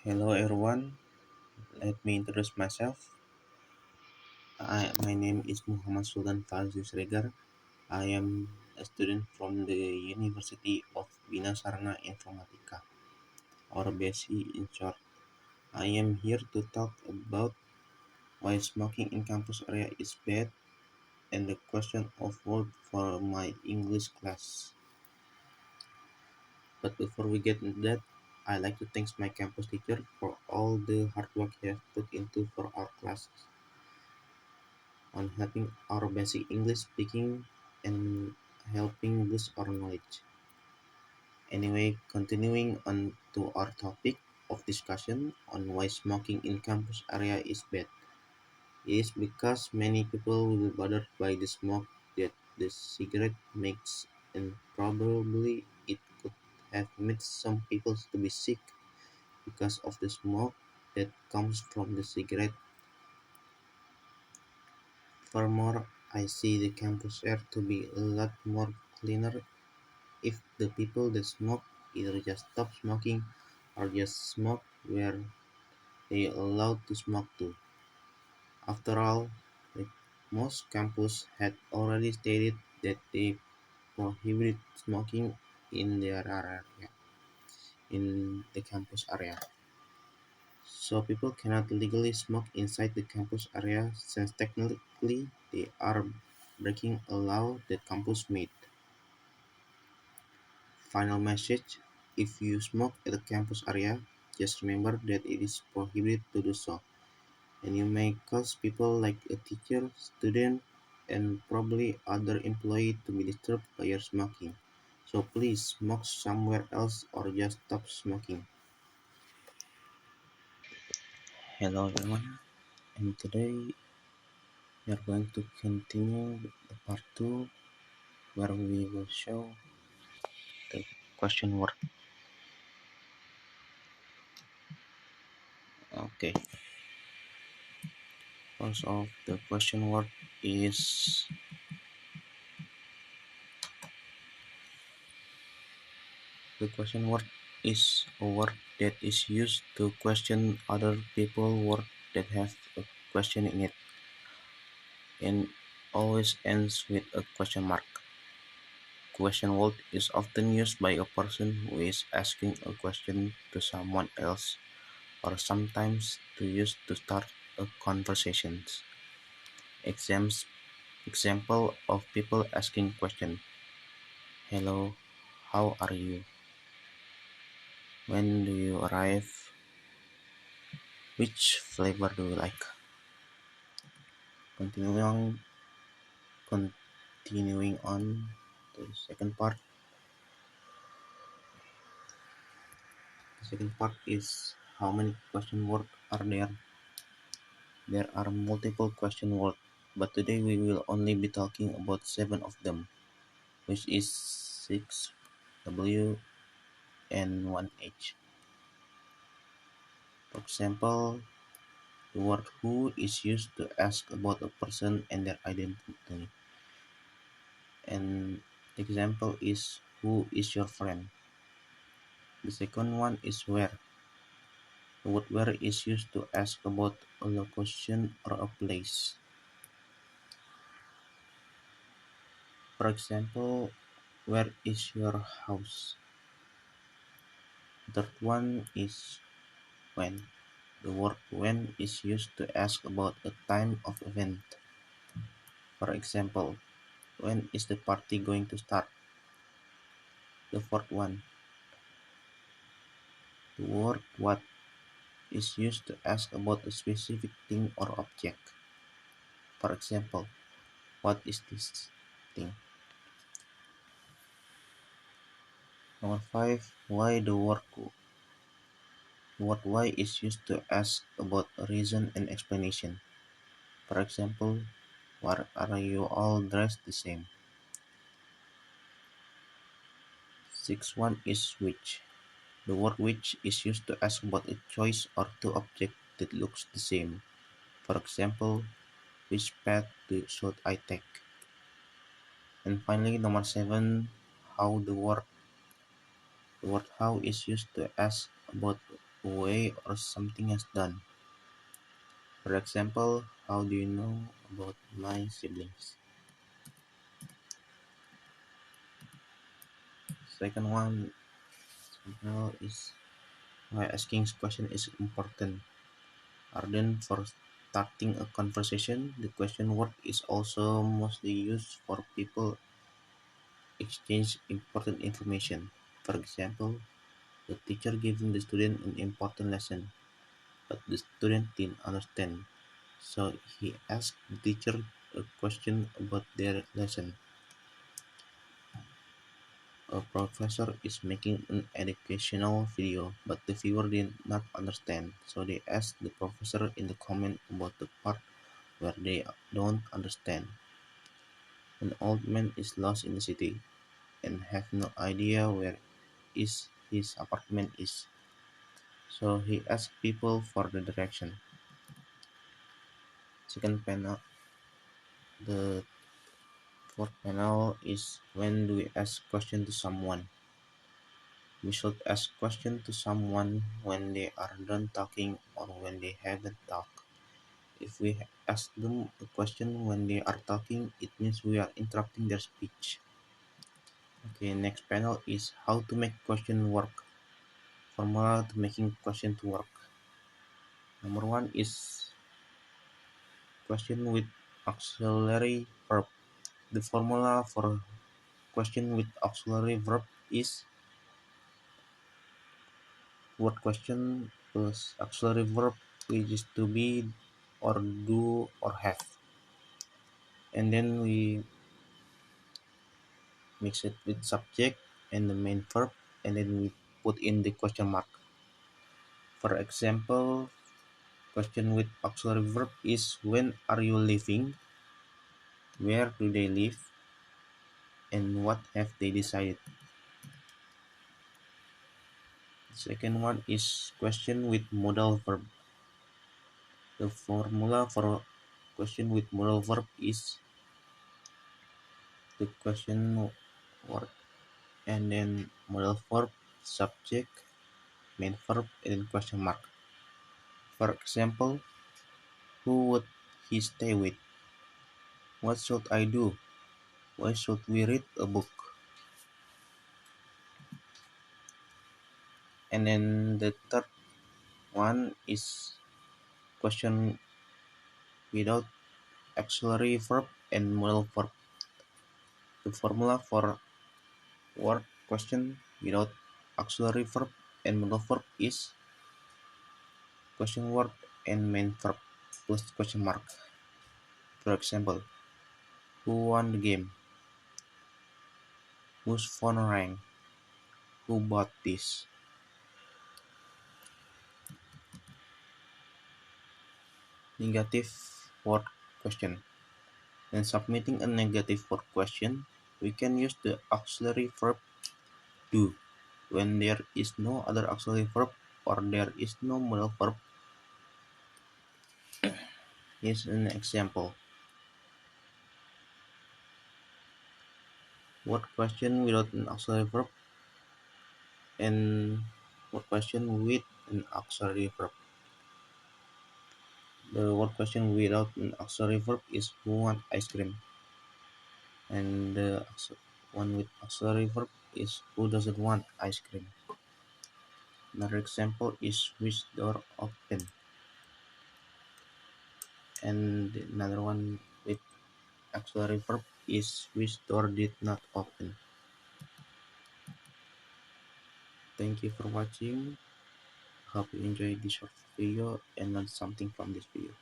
Hello everyone, let me introduce myself. My name is Muhammad Sultan Fazil Regar. I am a student from the University of Bina Sarana Informatika, or BSI in short. I am here to talk about why smoking in campus area is bad and the question of word for my English class. But before we get into that, I like to thank my campus teacher for all the hard work he has put into for our classes, on helping our basic English speaking and helping boost our knowledge. Anyway, continuing on to our topic of discussion on why smoking in campus area is bad. It is because many people will be bothered by the smoke that the cigarette makes, and probably it could have made some people to be sick because of the smoke that comes from the cigarette. Furthermore, I see the campus air to be a lot more cleaner if the people that smoke either just stop smoking or just smoke where they allowed to smoke too. After all, like most campuses had already stated that they prohibit smoking in their area, in the campus area. So people cannot legally smoke inside the campus area since technically they are breaking a law that campus made. Final message: if you smoke at the campus area, just remember that it is prohibited to do so, and you may cause people like a teacher, student, and probably other employee to be disturbed by your smoking. So please smoke somewhere else or just stop smoking. Hello everyone, and today we are going to continue with the part 2 where we will show the question word. Okay, first of the question word is the question word is a word that is used to question other people word that have a question in it and always ends with a question mark. Question word is often used by a person who is asking a question to someone else or sometimes to use to start a conversation. Exams Example of people asking question: Hello, how are you? When do you arrive? Which flavor do you like? Continuing continuing on the second part. The second part is how many question words are there? There are multiple question words, but today we will only be talking about 7 of them, which is 6 W and 1 H. For example, the word who is used to ask about a person and their identity. And the example is who is your friend. The second one is where. The word where is used to ask about a location or a place. For example, where is your house? The third one is when. The word when is used to ask about a time of event. For example, when is the party going to start? The fourth one, the word what is used to ask about a specific thing or object. For example, what is this thing? Number 5, why the word who. The word why is used to ask about a reason and explanation. For example, why are you all dressed the same? Sixth one is which. The word which is used to ask about a choice or two objects that looks the same. For example, which path should I take? And finally, number 7, how the word how is used to ask about way or something has done. For example, how do you know about my siblings? Second one is why asking question is important. Other for starting a conversation, the question word is also mostly used for people exchange important information. For example, the teacher giving the student an important lesson, but the student didn't understand. So he asked the teacher a question about their lesson. A professor is making an educational video, but the viewer did not understand, so they asked the professor in the comment about the part where they don't understand. An old man is lost in the city and have no idea where is his apartment is, so he asked people for the direction. Second panel, the fourth panel is when do we ask question to someone. We should ask question to someone when they are done talking or when they haven't talked. If we ask them a question when they are talking, it means we are interrupting their speech. Okay, next panel is how to make question work. Formula to making question to work. Number one is question with auxiliary verb. The formula for question with auxiliary verb is word question plus auxiliary verb, which is to be or do or have. And then we mix it with subject and the main verb, and then we put in the question mark. For example, question with auxiliary verb is when are you leaving, where do they live, and what have they decided. The second one is question with modal verb. The formula for question with modal verb is the question word and then modal verb, subject, main verb, and then question mark. For example, who would he stay with? What should I do? Why should we read a book? And then the third one is question without auxiliary verb and modal verb. The formula for word question without auxiliary verb and modal verb is question word and main verb plus question mark. For example, who won the game? Whose phone rang? Who bought this? Negative word question. When submitting a negative word question, we can use the auxiliary verb do when there is no other auxiliary verb or there is no modal verb. Here's an example. Word question without an auxiliary verb and word question with an auxiliary verb. The word question without an auxiliary verb is who want ice cream, and the one with auxiliary verb is who doesn't want ice cream. Another example is which door open, and another one with auxiliary verb is which door did not open. Thank you for watching. Hope you enjoyed this short video and learned something from this video.